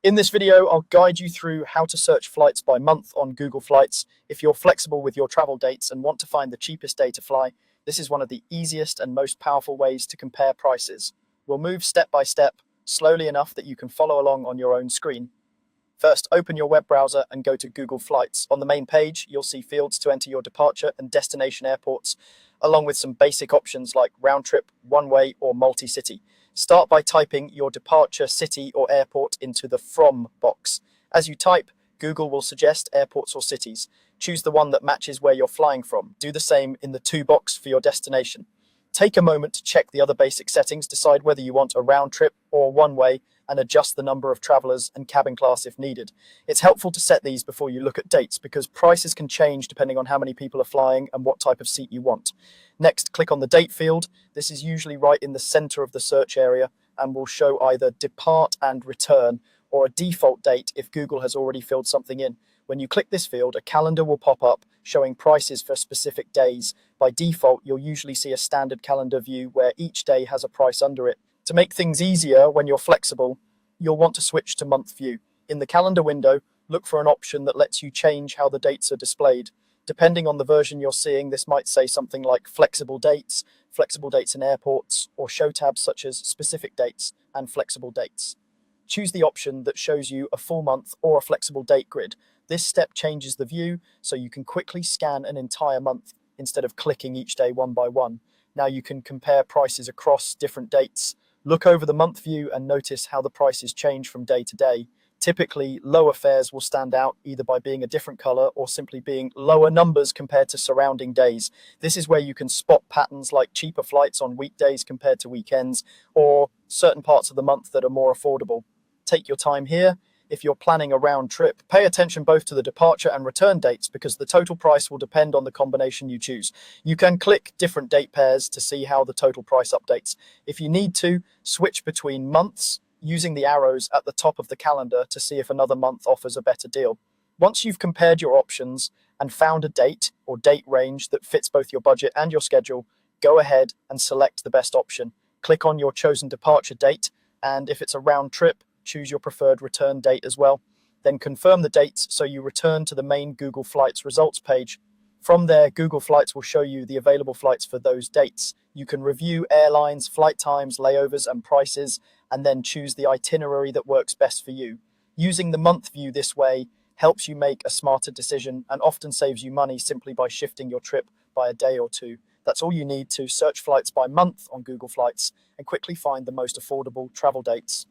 In this video, I'll guide you through how to search flights by month on Google Flights. If you're flexible with your travel dates and want to find the cheapest day to fly, this is one of the easiest and most powerful ways to compare prices. We'll move step by step, slowly enough that you can follow along on your own screen. First, open your web browser and go to Google Flights. On the main page, you'll see fields to enter your departure and destination airports, along with some basic options like round trip, one way, or multi city. Start by typing your departure city or airport into the From box. As you type, Google will suggest airports or cities. Choose the one that matches where you're flying from. Do the same in the To box for your destination. Take a moment to check the other basic settings, decide whether you want a round trip or one way, and adjust the number of travelers and cabin class if needed. It's helpful to set these before you look at dates because prices can change depending on how many people are flying and what type of seat you want. Next, click on the date field. This is usually right in the center of the search area and will show either depart and return or a default date if Google has already filled something in. When you click this field, a calendar will pop up showing prices for specific days. By default, you'll usually see a standard calendar view where each day has a price under it. To make things easier when you're flexible, you'll want to switch to month view. In the calendar window, look for an option that lets you change how the dates are displayed. Depending on the version you're seeing, this might say something like flexible dates in airports, or show tabs such as specific dates and flexible dates. Choose the option that shows you a full month or a flexible date grid. This step changes the view so you can quickly scan an entire month instead of clicking each day one by one. Now you can compare prices across different dates. Look over the month view and notice how the prices change from day to day. Typically, lower fares will stand out either by being a different color or simply being lower numbers compared to surrounding days. This is where you can spot patterns like cheaper flights on weekdays compared to weekends, or certain parts of the month that are more affordable. Take your time here. If you're planning a round trip, pay attention both to the departure and return dates because the total price will depend on the combination you choose. You can click different date pairs to see how the total price updates. If you need to, switch between months using the arrows at the top of the calendar to see if another month offers a better deal. Once you've compared your options and found a date or date range that fits both your budget and your schedule, go ahead and select the best option. Click on your chosen departure date, and if it's a round trip, choose your preferred return date as well. Then confirm the dates so you return to the main Google Flights results page. From there, Google Flights will show you the available flights for those dates. You can review airlines, flight times, layovers, and prices, and then choose the itinerary that works best for you. Using the month view this way helps you make a smarter decision and often saves you money simply by shifting your trip by a day or two. That's all you need to search flights by month on Google Flights and quickly find the most affordable travel dates.